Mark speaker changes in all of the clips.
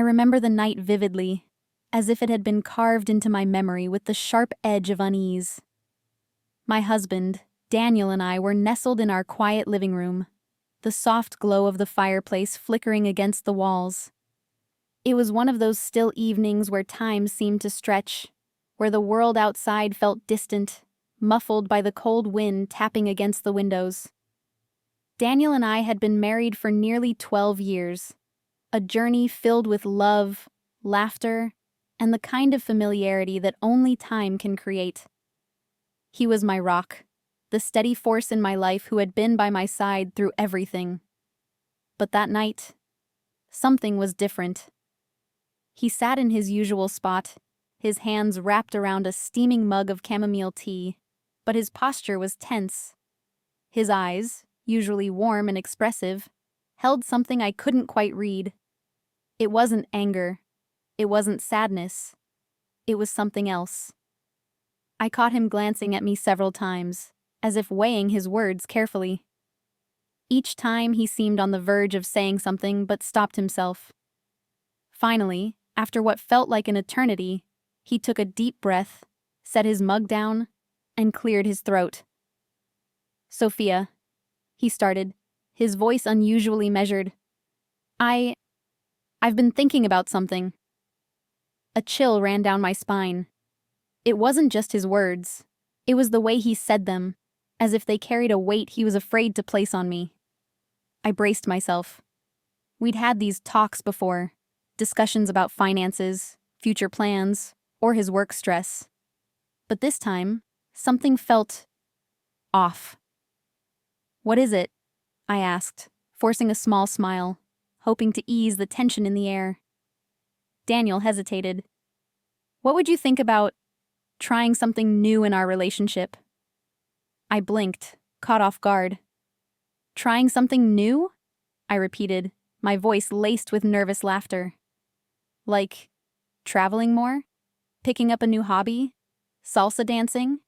Speaker 1: remember the night vividly, as if it had been carved into my memory with the sharp edge of unease. My husband, Daniel, and I were nestled in our quiet living room, the soft glow of the fireplace flickering against the walls. It was one of those still evenings where time seemed to stretch, where the world outside felt distant, muffled by the cold wind tapping against the windows. Daniel and I had been married for nearly 12 years, a journey filled with love, laughter, and the kind of familiarity that only time can create. He was my rock, the steady force in my life who had been by my side through everything. But that night, something was different. He sat in his usual spot, his hands wrapped around a steaming mug of chamomile tea, but his posture was tense. His eyes, usually warm and expressive, held something I couldn't quite read. It wasn't anger. It wasn't sadness. It was something else. I caught him glancing at me several times, as if weighing his words carefully. Each time he seemed on the verge of saying something but stopped himself. Finally, after what felt like an eternity, he took a deep breath, set his mug down, and cleared his throat. "Sophia," he started, his voice unusually measured. I've been thinking about something." A chill ran down my spine. It wasn't just his words. It was the way he said them, as if they carried a weight he was afraid to place on me. I braced myself. We'd had these talks before, discussions about finances, future plans, or his work stress. But this time, something felt off. "What is it?" I asked, forcing a small smile, hoping to ease the tension in the air. Daniel hesitated. "What would you think about trying something new in our relationship?" I blinked, caught off guard. "Trying something new?" I repeated, my voice laced with nervous laughter. "Like traveling more? Picking up a new hobby? Salsa dancing?"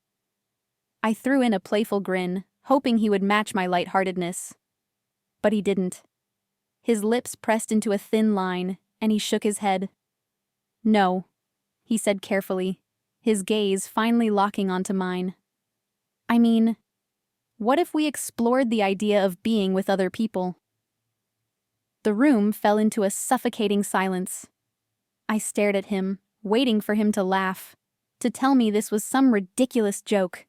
Speaker 1: I threw in a playful grin, hoping he would match my lightheartedness. But he didn't. His lips pressed into a thin line, and he shook his head. "No," he said carefully, his gaze finally locking onto mine. "I mean, what if we explored the idea of being with other people?" The room fell into a suffocating silence. I stared at him, waiting for him to laugh, to tell me this was some ridiculous joke.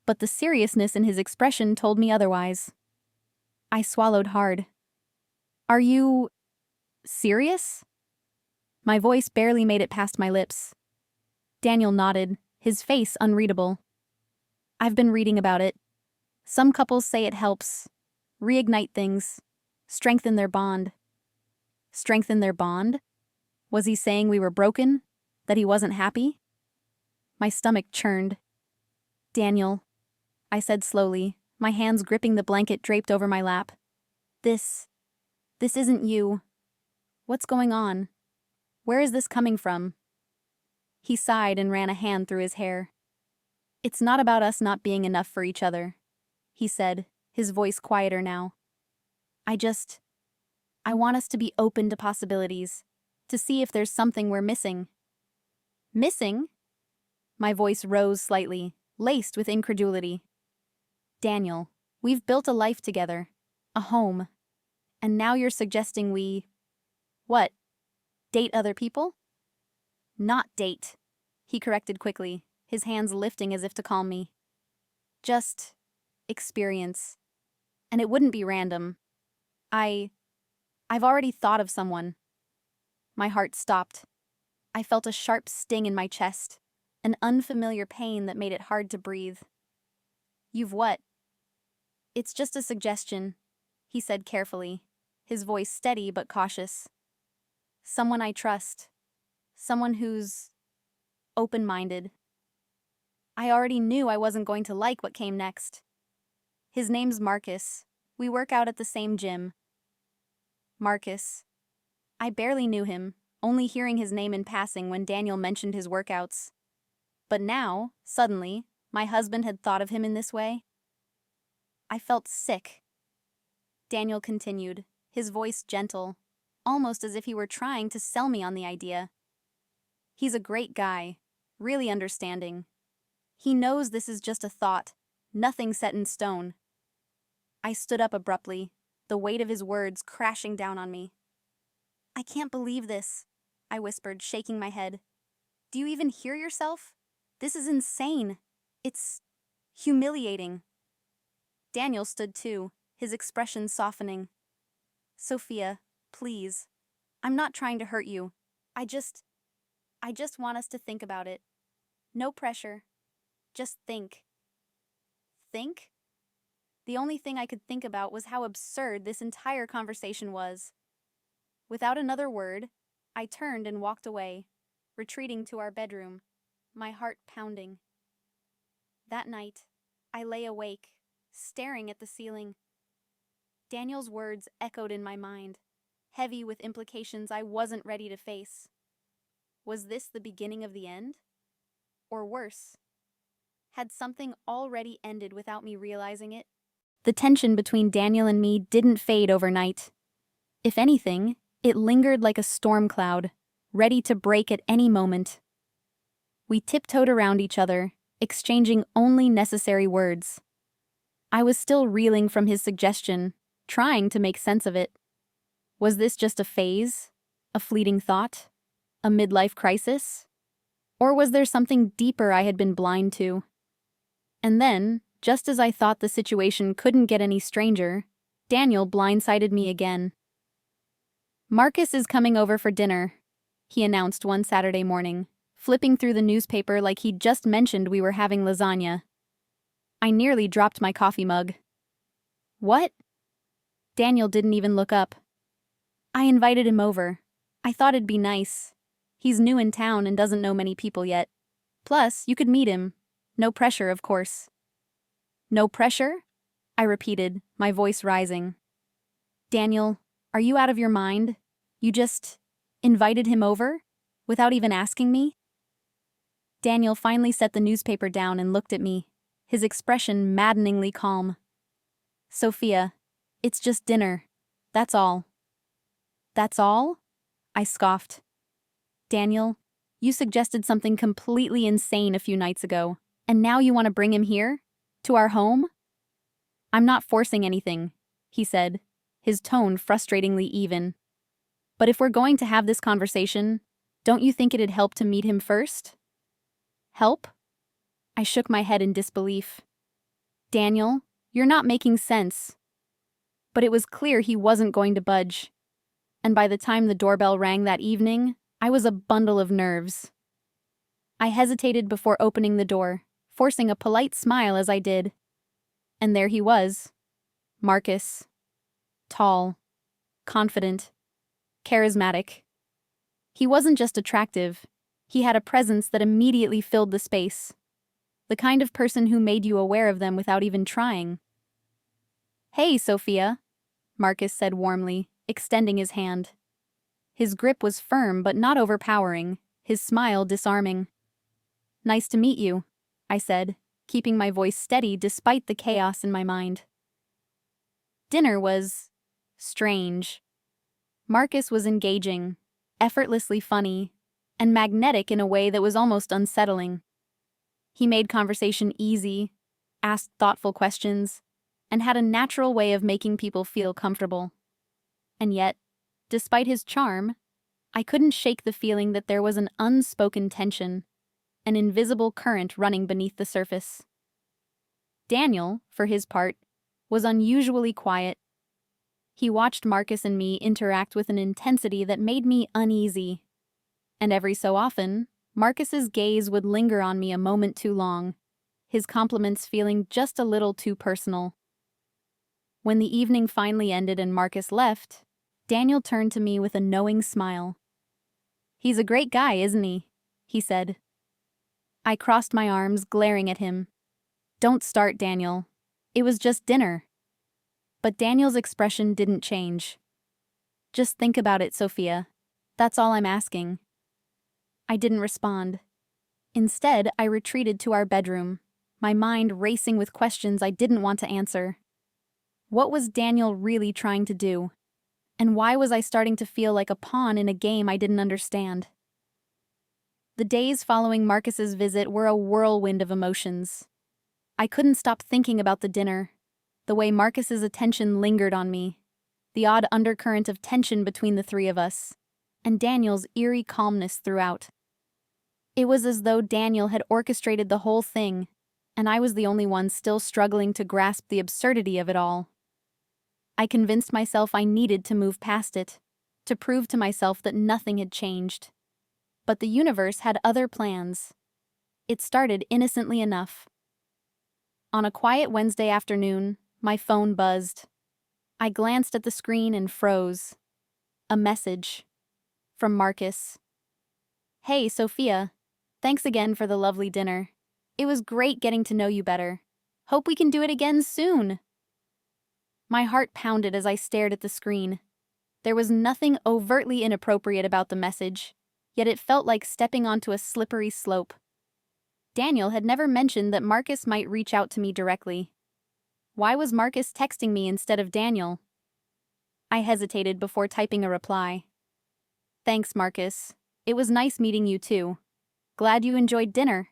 Speaker 1: But the seriousness in his expression told me otherwise. I swallowed hard. "Are you serious?" My voice barely made it past my lips. Daniel nodded, his face unreadable. "I've been reading about it. Some couples say it helps reignite things, strengthen their bond." Strengthen their bond? Was he saying we were broken? That he wasn't happy? My stomach churned. "Daniel," I said slowly, my hands gripping the blanket draped over my lap. This isn't you. What's going on? Where is this coming from?" He sighed and ran a hand through his hair. "It's not about us not being enough for each other," he said, his voice quieter now. I want us to be open to possibilities, to see if there's something we're missing." "Missing?" My voice rose slightly, laced with incredulity. "Daniel, we've built a life together, a home, and now you're suggesting we... What? Date other people?" "Not date," he corrected quickly, his hands lifting as if to calm me. "Just experience. And it wouldn't be random. I've already thought of someone." My heart stopped. I felt a sharp sting in my chest, an unfamiliar pain that made it hard to breathe. "You've what?" "It's just a suggestion," he said carefully, his voice steady but cautious. "Someone I trust. Someone who's open-minded." I already knew I wasn't going to like what came next. "His name's Marcus. We work out at the same gym." Marcus. I barely knew him, only hearing his name in passing when Daniel mentioned his workouts. But now, suddenly, my husband had thought of him in this way. I felt sick. Daniel continued, his voice gentle. almost as if he were trying to sell me on the idea. He's a great guy, really understanding. He knows this is just a thought, nothing set in stone. I stood up abruptly, the weight of his words crashing down on me. "I can't believe this," I whispered, shaking my head. "Do you even hear yourself? This is insane. It's humiliating." Daniel stood too, his expression softening. "Sophia, please. I'm not trying to hurt you. I just want us to think about it. No pressure. Just think." Think? The only thing I could think about was how absurd this entire conversation was. Without another word, I turned and walked away, retreating to our bedroom, my heart pounding. That night, I lay awake, staring at the ceiling. Daniel's words echoed in my mind, heavy with implications I wasn't ready to face. Was this the beginning of the end? Or worse, had something already ended without me realizing it? The tension between Daniel and me didn't fade overnight. If anything, it lingered like a storm cloud, ready to break at any moment. We tiptoed around each other, exchanging only necessary words. I was still reeling from his suggestion, trying to make sense of it. Was this just a phase? A fleeting thought? A midlife crisis? Or was there something deeper I had been blind to? And then, just as I thought the situation couldn't get any stranger, Daniel blindsided me again. "Marcus is coming over for dinner," he announced one Saturday morning, flipping through the newspaper like he'd just mentioned we were having lasagna. I nearly dropped my coffee mug. "What?" Daniel didn't even look up. "I invited him over. I thought it'd be nice. He's new in town and doesn't know many people yet. Plus, you could meet him. No pressure, of course." "No pressure?" I repeated, my voice rising. "Daniel, are you out of your mind? You just invited him over? Without even asking me?" Daniel finally set the newspaper down and looked at me, his expression maddeningly calm. "Sophia, it's just dinner. That's all." "That's all?" I scoffed. "Daniel, you suggested something completely insane a few nights ago, and now you want to bring him here? To our home?" "I'm not forcing anything," he said, his tone frustratingly even. "But if we're going to have this conversation, don't you think it'd help to meet him first?" "Help?" I shook my head in disbelief. "Daniel, you're not making sense." But it was clear he wasn't going to budge. And by the time the doorbell rang that evening, I was a bundle of nerves. I hesitated before opening the door, forcing a polite smile as I did. And there he was. Marcus. Tall. Confident. Charismatic. He wasn't just attractive. He had a presence that immediately filled the space. The kind of person who made you aware of them without even trying. "Hey, Sophia," Marcus said warmly, extending his hand. His grip was firm but not overpowering, his smile disarming. "Nice to meet you," I said, keeping my voice steady despite the chaos in my mind. Dinner was strange. Marcus was engaging, effortlessly funny, and magnetic in a way that was almost unsettling. He made conversation easy, asked thoughtful questions, and had a natural way of making people feel comfortable. And yet, despite his charm, I couldn't shake the feeling that there was an unspoken tension, an invisible current running beneath the surface. Daniel, for his part, was unusually quiet. He watched Marcus and me interact with an intensity that made me uneasy. And every so often, Marcus's gaze would linger on me a moment too long, his compliments feeling just a little too personal. When the evening finally ended and Marcus left, Daniel turned to me with a knowing smile. "He's a great guy, isn't he?" said. I crossed my arms, glaring at him. "Don't start, Daniel. It was just dinner." But Daniel's expression didn't change. "Just think about it, Sophia. That's all I'm asking." I didn't respond. Instead, I retreated to our bedroom, my mind racing with questions I didn't want to answer. What was Daniel really trying to do? And why was I starting to feel like a pawn in a game I didn't understand? The days following Marcus's visit were a whirlwind of emotions. I couldn't stop thinking about the dinner, the way Marcus's attention lingered on me, the odd undercurrent of tension between the three of us, and Daniel's eerie calmness throughout. It was as though Daniel had orchestrated the whole thing, and I was the only one still struggling to grasp the absurdity of it all. I convinced myself I needed to move past it, to prove to myself that nothing had changed. But the universe had other plans. It started innocently enough. On a quiet Wednesday afternoon, my phone buzzed. I glanced at the screen and froze. A message. From Marcus. "Hey, Sophia. Thanks again for the lovely dinner. It was great getting to know you better. Hope we can do it again soon." My heart pounded as I stared at the screen. There was nothing overtly inappropriate about the message, yet it felt like stepping onto a slippery slope. Daniel had never mentioned that Marcus might reach out to me directly. Why was Marcus texting me instead of Daniel? I hesitated before typing a reply. "Thanks, Marcus. It was nice meeting you too. Glad you enjoyed dinner."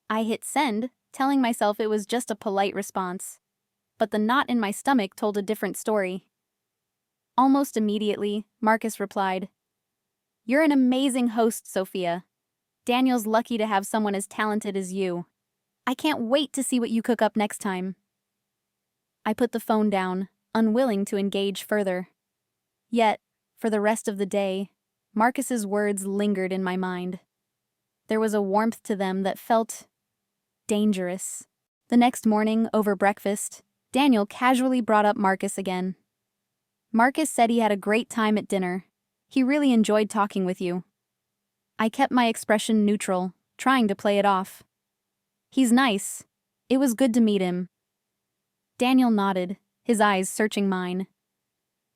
Speaker 1: I hit send, telling myself it was just a polite response. But the knot in my stomach told a different story. Almost immediately, Marcus replied, "You're an amazing host, Sophia. Daniel's lucky to have someone as talented as you. I can't wait to see what you cook up next time." I put the phone down, unwilling to engage further. Yet, for the rest of the day, Marcus's words lingered in my mind. There was a warmth to them that felt dangerous. The next morning, over breakfast, Daniel casually brought up Marcus again. "Marcus said he had a great time at dinner. He really enjoyed talking with you." I kept my expression neutral, trying to play it off. "He's nice. It was good to meet him." Daniel nodded, his eyes searching mine.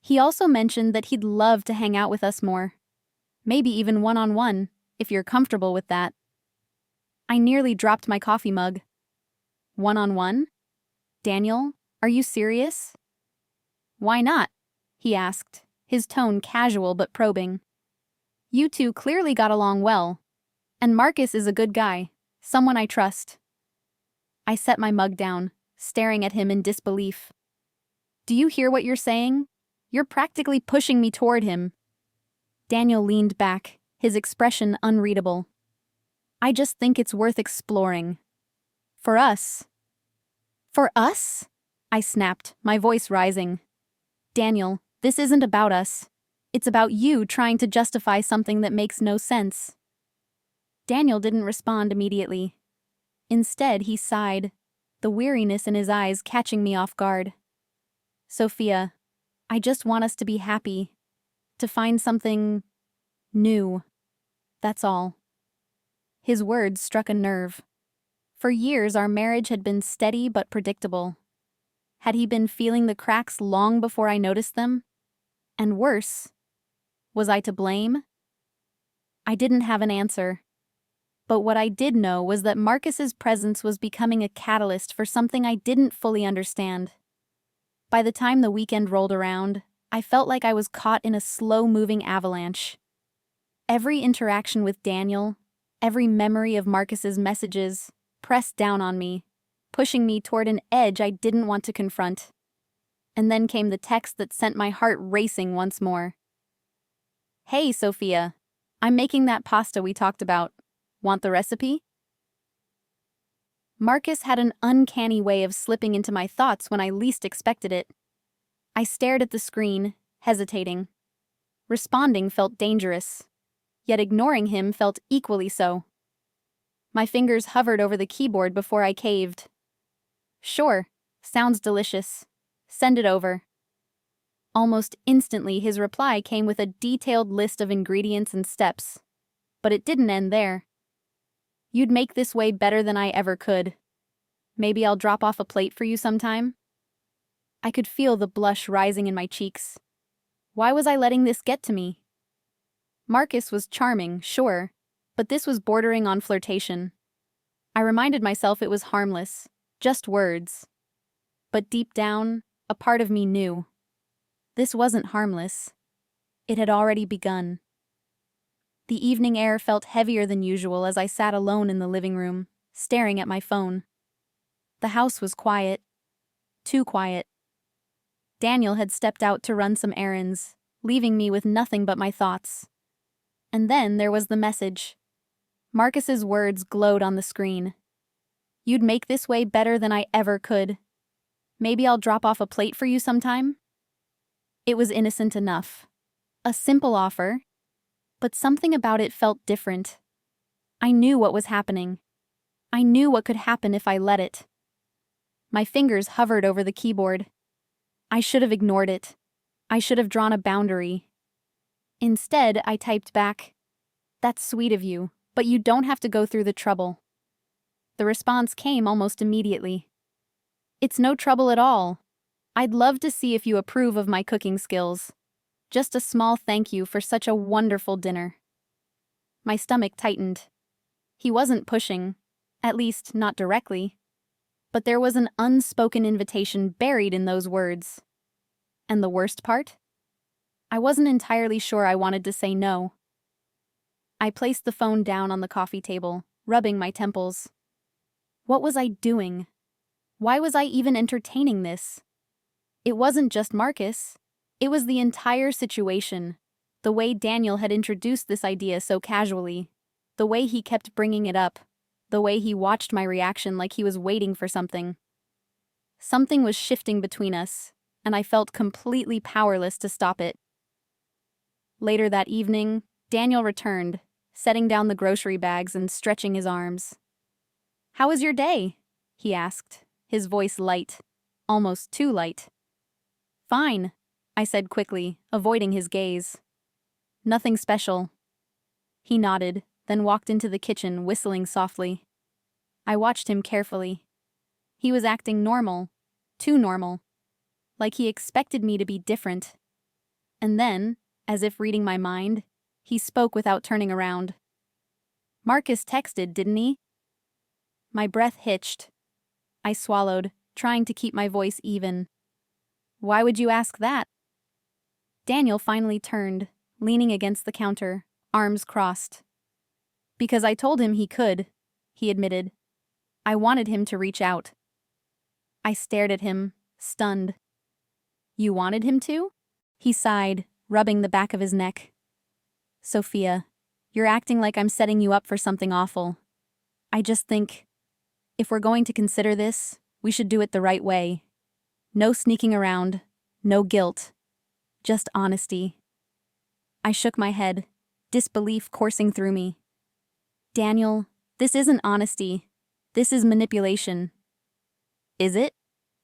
Speaker 1: "He also mentioned that he'd love to hang out with us more. Maybe even one-on-one, if you're comfortable with that." I nearly dropped my coffee mug. "One-on-one? Daniel, are you serious?" "Why not?" he asked, his tone casual but probing. "You two clearly got along well. And Marcus is a good guy, someone I trust." I set my mug down, staring at him in disbelief. "Do you hear what you're saying? You're practically pushing me toward him." Daniel leaned back, his expression unreadable. "I just think it's worth exploring. For us." "For us?" I snapped, my voice rising. "Daniel, this isn't about us. It's about you trying to justify something that makes no sense." Daniel didn't respond immediately. Instead, he sighed, the weariness in his eyes catching me off guard. "Sophia, I just want us to be happy, to find something new. That's all." His words struck a nerve. For years, our marriage had been steady but predictable. Had he been feeling the cracks long before I noticed them? And worse, was I to blame? I didn't have an answer. But what I did know was that Marcus's presence was becoming a catalyst for something I didn't fully understand. By the time the weekend rolled around, I felt like I was caught in a slow-moving avalanche. Every interaction with Daniel, every memory of Marcus's messages, pressed down on me, pushing me toward an edge I didn't want to confront. And then came the text that sent my heart racing once more. "Hey, Sophia, I'm making that pasta we talked about. Want the recipe?" Marcus had an uncanny way of slipping into my thoughts when I least expected it. I stared at the screen, hesitating. Responding felt dangerous, yet ignoring him felt equally so. My fingers hovered over the keyboard before I caved. "Sure, sounds delicious. Send it over." Almost instantly, his reply came with a detailed list of ingredients and steps. But it didn't end there. "You'd make this way better than I ever could. Maybe I'll drop off a plate for you sometime?" I could feel the blush rising in my cheeks. Why was I letting this get to me? Marcus was charming, sure, but this was bordering on flirtation. I reminded myself it was harmless, just words. But deep down, a part of me knew. This wasn't harmless. It had already begun. The evening air felt heavier than usual as I sat alone in the living room, staring at my phone. The house was quiet. Too quiet. Daniel had stepped out to run some errands, leaving me with nothing but my thoughts. And then there was the message. Marcus's words glowed on the screen. "You'd make this way better than I ever could. Maybe I'll drop off a plate for you sometime?" It was innocent enough. A simple offer, but something about it felt different. I knew what was happening. I knew what could happen if I let it. My fingers hovered over the keyboard. I should have ignored it. I should have drawn a boundary. Instead, I typed back, "That's sweet of you, but you don't have to go through the trouble." The response came almost immediately. "It's no trouble at all. I'd love to see if you approve of my cooking skills. Just a small thank you for such a wonderful dinner." My stomach tightened. He wasn't pushing, at least not directly. But there was an unspoken invitation buried in those words. And the worst part? I wasn't entirely sure I wanted to say no. I placed the phone down on the coffee table, rubbing my temples. What was I doing? Why was I even entertaining this? It wasn't just Marcus. It was the entire situation. The way Daniel had introduced this idea so casually. The way he kept bringing it up. The way he watched my reaction like he was waiting for something. Something was shifting between us, and I felt completely powerless to stop it. Later that evening, Daniel returned, setting down the grocery bags and stretching his arms. "How was your day?" he asked, his voice light, almost too light. "Fine," I said quickly, avoiding his gaze. "Nothing special." He nodded, then walked into the kitchen, whistling softly. I watched him carefully. He was acting normal, too normal, like he expected me to be different. And then, as if reading my mind, he spoke without turning around. "Marcus texted, didn't he?" My breath hitched. I swallowed, trying to keep my voice even. "Why would you ask that?" Daniel finally turned, leaning against the counter, arms crossed. "Because I told him he could," he admitted. "I wanted him to reach out." I stared at him, stunned. "You wanted him to?" He sighed, rubbing the back of his neck. "Sophia, you're acting like I'm setting you up for something awful. I just think, if we're going to consider this, we should do it the right way. No sneaking around, no guilt, just honesty." I shook my head, disbelief coursing through me. "Daniel, this isn't honesty. This is manipulation." "Is it?"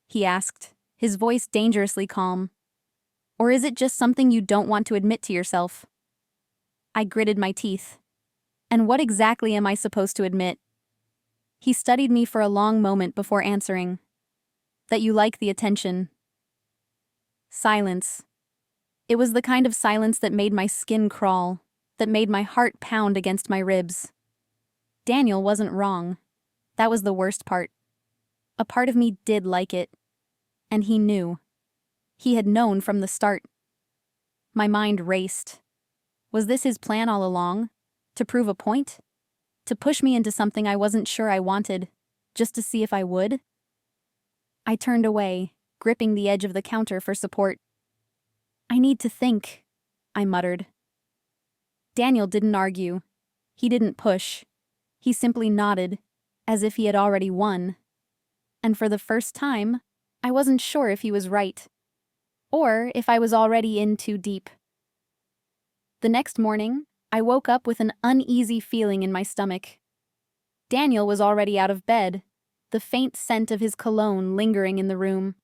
Speaker 1: he asked, his voice dangerously calm. "Or is it just something you don't want to admit to yourself?" I gritted my teeth. "And what exactly am I supposed to admit?" He studied me for a long moment before answering. "That you like the attention." Silence. It was the kind of silence that made my skin crawl, that made my heart pound against my ribs. Daniel wasn't wrong. That was the worst part. A part of me did like it. And he knew. He had known from the start. My mind raced. Was this his plan all along? To prove a point? To push me into something I wasn't sure I wanted, just to see if I would? I turned away, gripping the edge of the counter for support. "I need to think," I muttered. Daniel didn't argue. He didn't push. He simply nodded, as if he had already won. And for the first time, I wasn't sure if he was right, or if I was already in too deep. The next morning, I woke up with an uneasy feeling in my stomach. Daniel was already out of bed, the faint scent of his cologne lingering in the room.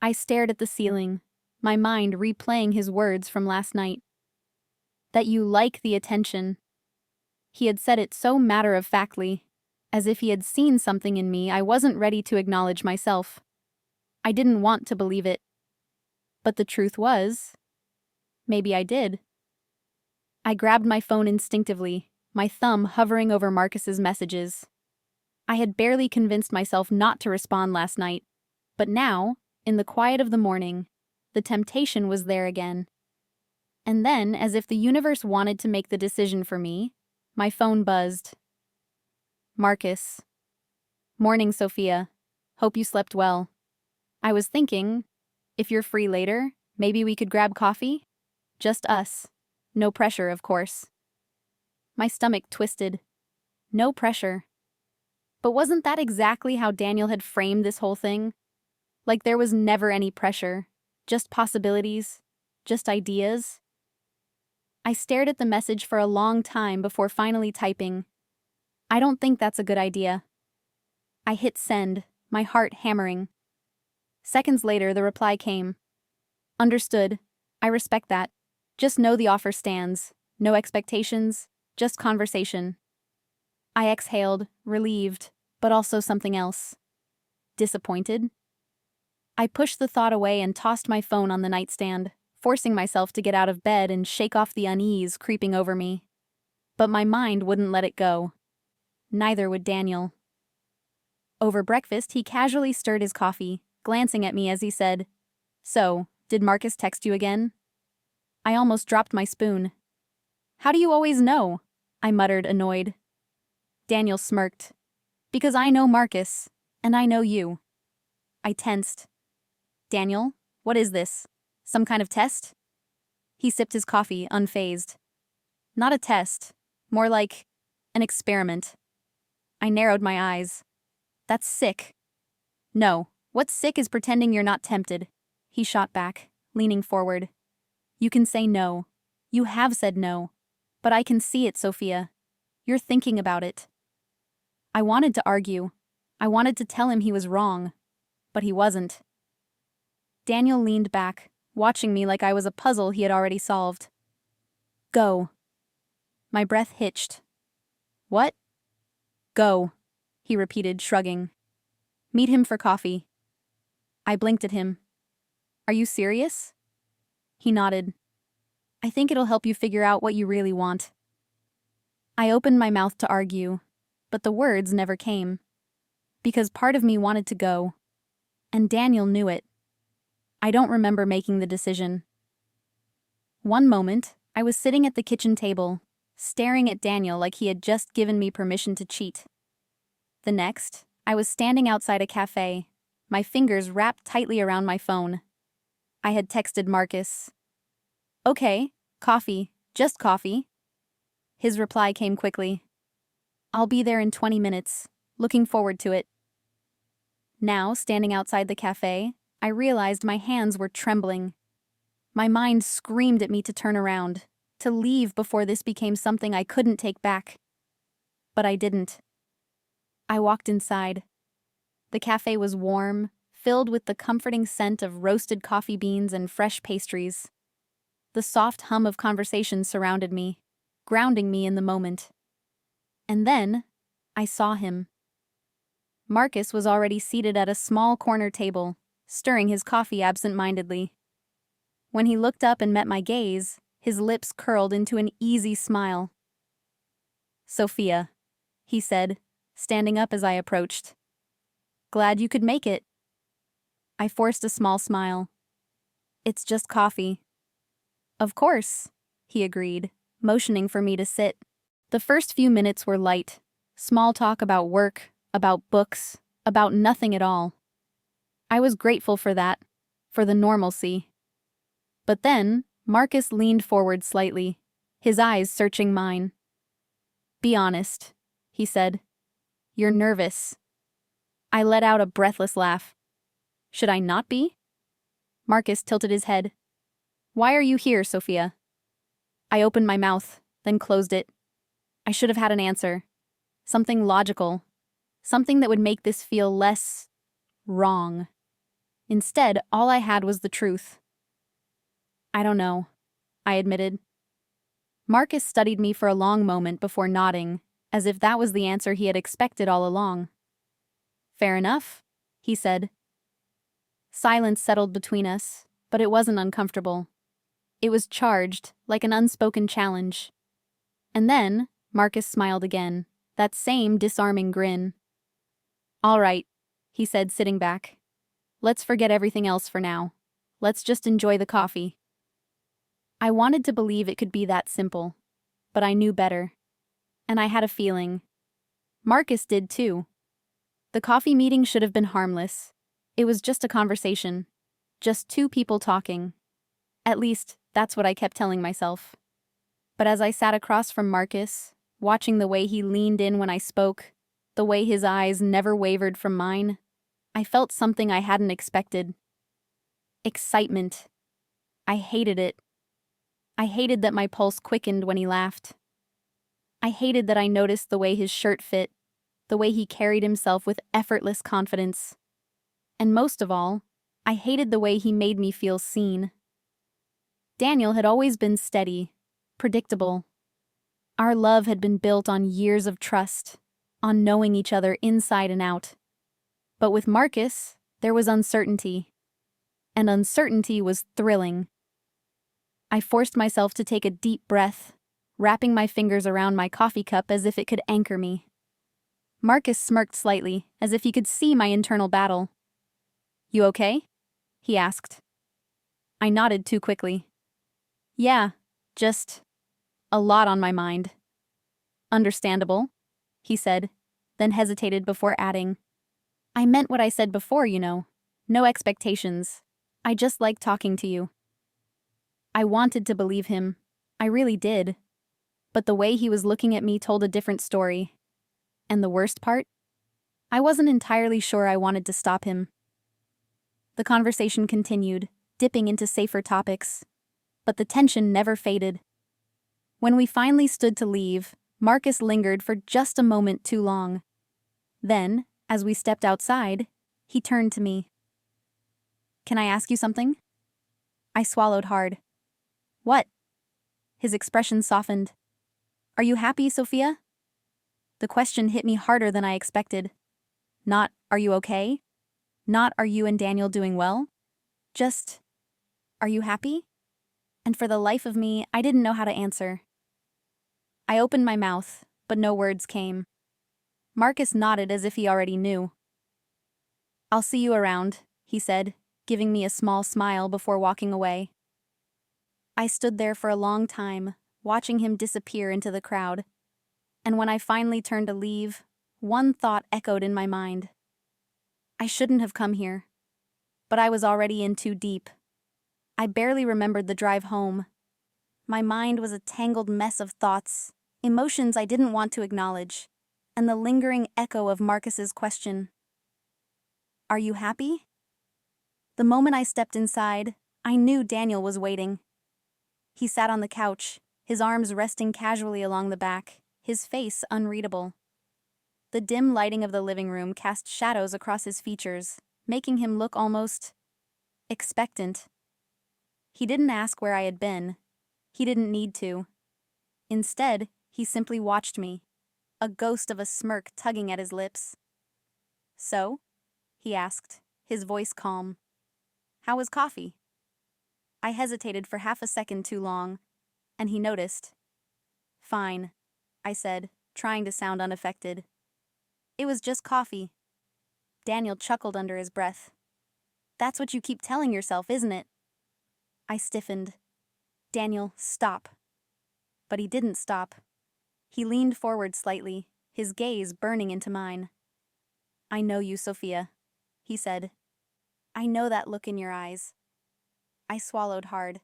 Speaker 1: I stared at the ceiling, my mind replaying his words from last night. "That you like the attention." He had said it so matter-of-factly, as if he had seen something in me I wasn't ready to acknowledge myself. I didn't want to believe it. But the truth was, maybe I did. I grabbed my phone instinctively, my thumb hovering over Marcus's messages. I had barely convinced myself not to respond last night, but now, in the quiet of the morning, The temptation was there again. And then, as if the universe wanted to make the decision for me, my phone buzzed. Marcus. Morning, Sophia. Hope you slept well. I was thinking, if you're free later, maybe we could grab coffee? Just us. No pressure, of course. My stomach twisted. No pressure. But wasn't that exactly how Daniel had framed this whole thing? Like there was never any pressure. Just possibilities. Just ideas. I stared at the message for a long time before finally typing. I don't think that's a good idea. I hit send, my heart hammering. Seconds later, the reply came. Understood. I respect that. Just know the offer stands. No expectations, just conversation. I exhaled, relieved, but also something else. Disappointed? I pushed the thought away and tossed my phone on the nightstand, forcing myself to get out of bed and shake off the unease creeping over me. But my mind wouldn't let it go. Neither would Daniel. Over breakfast, he casually stirred his coffee, glancing at me as he said, "So, did Marcus text you again?" I almost dropped my spoon. "How do you always know?" I muttered, annoyed. Daniel smirked. "Because I know Marcus, and I know you." I tensed. "Daniel, what is this? Some kind of test?" He sipped his coffee, unfazed. "Not a test. More like an experiment." I narrowed my eyes. "That's sick." "No, what's sick is pretending you're not tempted," he shot back, leaning forward. "You can say no. You have said no. But I can see it, Sophia. You're thinking about it." I wanted to argue. I wanted to tell him he was wrong. But he wasn't. Daniel leaned back, watching me like I was a puzzle he had already solved. "Go." My breath hitched. "What?" "Go," he repeated, shrugging. "Meet him for coffee." I blinked at him. "Are you serious?" He nodded. "I think it'll help you figure out what you really want." I opened my mouth to argue, but the words never came. Because part of me wanted to go. And Daniel knew it. I don't remember making the decision. One moment, I was sitting at the kitchen table, staring at Daniel like he had just given me permission to cheat. The next, I was standing outside a cafe, my fingers wrapped tightly around my phone. I had texted Marcus. "Okay, coffee, just coffee." His reply came quickly. "I'll be there in 20 minutes. Looking forward to it." Now, standing outside the cafe, I realized my hands were trembling. My mind screamed at me to turn around, to leave before this became something I couldn't take back. But I didn't. I walked inside. The cafe was warm, filled with the comforting scent of roasted coffee beans and fresh pastries. The soft hum of conversation surrounded me, grounding me in the moment. And then, I saw him. Marcus was already seated at a small corner table, stirring his coffee absent-mindedly. When he looked up and met my gaze, his lips curled into an easy smile. "Sophia," he said, standing up as I approached. "Glad you could make it." I forced a small smile. "It's just coffee." "Of course," he agreed, motioning for me to sit. The first few minutes were light, small talk about work, about books, about nothing at all. I was grateful for that, for the normalcy. But then, Marcus leaned forward slightly, his eyes searching mine. "Be honest," he said. "You're nervous." I let out a breathless laugh. "Should I not be?" Marcus tilted his head. "Why are you here, Sophia?" I opened my mouth, then closed it. I should have had an answer. Something logical. Something that would make this feel less wrong. Instead, all I had was the truth. "I don't know," I admitted. Marcus studied me for a long moment before nodding, as if that was the answer he had expected all along. "Fair enough," he said. Silence settled between us, but it wasn't uncomfortable. It was charged, like an unspoken challenge. And then, Marcus smiled again, that same disarming grin. "All right," he said, sitting back. "Let's forget everything else for now. Let's just enjoy the coffee. I wanted to believe it could be that simple, but I knew better. And I had a feeling. Marcus did too. The coffee meeting should have been harmless. It was just a conversation. Just two people talking. At least, that's what I kept telling myself. But as I sat across from Marcus, watching the way he leaned in when I spoke, the way his eyes never wavered from mine, I felt something I hadn't expected. Excitement. I hated it. I hated that my pulse quickened when he laughed. I hated that I noticed the way his shirt fit, the way he carried himself with effortless confidence. And most of all, I hated the way he made me feel seen. Daniel had always been steady, predictable. Our love had been built on years of trust, on knowing each other inside and out. But with Marcus, there was uncertainty. And uncertainty was thrilling. I forced myself to take a deep breath, wrapping my fingers around my coffee cup as if it could anchor me. Marcus smirked slightly, as if he could see my internal battle. "You okay?" he asked. I nodded too quickly. "Yeah, just a lot on my mind." "Understandable," he said, then hesitated before adding, "I meant what I said before, you know. No expectations. I just like talking to you." I wanted to believe him. I really did. But the way he was looking at me told a different story. And the worst part? I wasn't entirely sure I wanted to stop him. The conversation continued, dipping into safer topics. But the tension never faded. When we finally stood to leave, Marcus lingered for just a moment too long. Then, as we stepped outside, he turned to me. "Can I ask you something?" I swallowed hard. "What?" His expression softened. "Are you happy, Sophia?" The question hit me harder than I expected. Not, "Are you okay?" Not, "Are you and Daniel doing well?" Just, "Are you happy?" And for the life of me, I didn't know how to answer. I opened my mouth, but no words came. Marcus nodded as if he already knew. "I'll see you around," he said, giving me a small smile before walking away. I stood there for a long time, watching him disappear into the crowd. And when I finally turned to leave, one thought echoed in my mind. I shouldn't have come here. But I was already in too deep. I barely remembered the drive home. My mind was a tangled mess of thoughts, emotions I didn't want to acknowledge, and the lingering echo of Marcus's question. "Are you happy?" The moment I stepped inside, I knew Daniel was waiting. He sat on the couch, his arms resting casually along the back, his face unreadable. The dim lighting of the living room cast shadows across his features, making him look almost expectant. He didn't ask where I had been. He didn't need to. Instead, he simply watched me, a ghost of a smirk tugging at his lips. "So?" he asked, his voice calm. "How was coffee?" I hesitated for half a second too long, and he noticed. "Fine," I said, trying to sound unaffected. "It was just coffee." Daniel chuckled under his breath. "That's what you keep telling yourself, isn't it?" I stiffened. "Daniel, stop." But he didn't stop. He leaned forward slightly, his gaze burning into mine. "I know you, Sophia," he said. "I know that look in your eyes." I swallowed hard.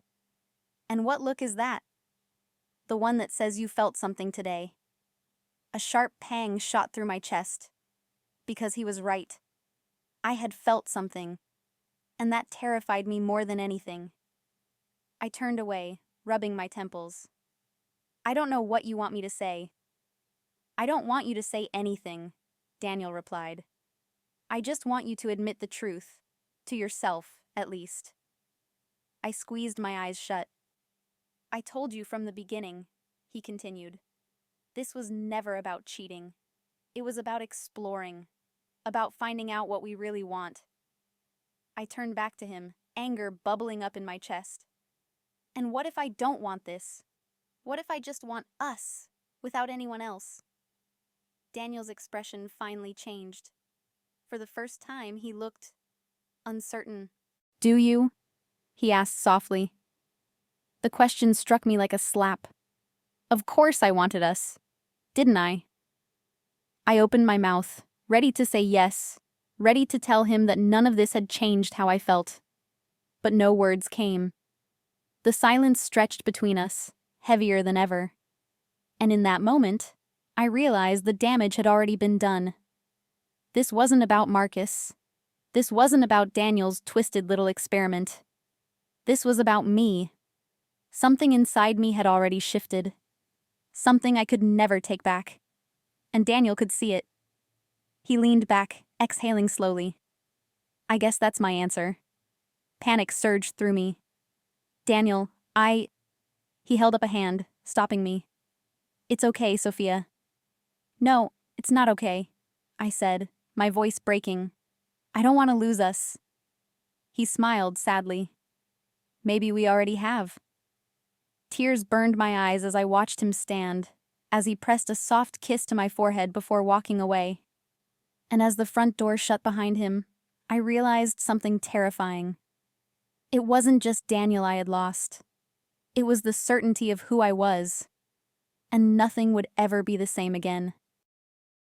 Speaker 1: "And what look is that?" "The one that says you felt something today." A sharp pang shot through my chest. Because he was right. I had felt something. And that terrified me more than anything. I turned away, rubbing my temples. "I don't know what you want me to say." "I don't want you to say anything," Daniel replied. "I just want you to admit the truth. To yourself, at least." I squeezed my eyes shut. "I told you from the beginning," he continued. "This was never about cheating. It was about exploring. About finding out what we really want." I turned back to him, anger bubbling up in my chest. "And what if I don't want this? What if I just want us, without anyone else?" Daniel's expression finally changed. For the first time, he looked uncertain. "Do you?" he asked softly. The question struck me like a slap. Of course I wanted us. Didn't I? I opened my mouth, ready to say yes, ready to tell him that none of this had changed how I felt. But no words came. The silence stretched between us, heavier than ever. And in that moment, I realized the damage had already been done. This wasn't about Marcus. This wasn't about Daniel's twisted little experiment. This was about me. Something inside me had already shifted. Something I could never take back. And Daniel could see it. He leaned back, exhaling slowly. I guess that's my answer. Panic surged through me. Daniel, He held up a hand, stopping me. It's okay, Sophia. No, it's not okay, I said, my voice breaking. I don't want to lose us. He smiled sadly. Maybe we already have. Tears burned my eyes as I watched him stand, as he pressed a soft kiss to my forehead before walking away. And as the front door shut behind him, I realized something terrifying. It wasn't just Daniel I had lost. It was the certainty of who I was. And nothing would ever be the same again.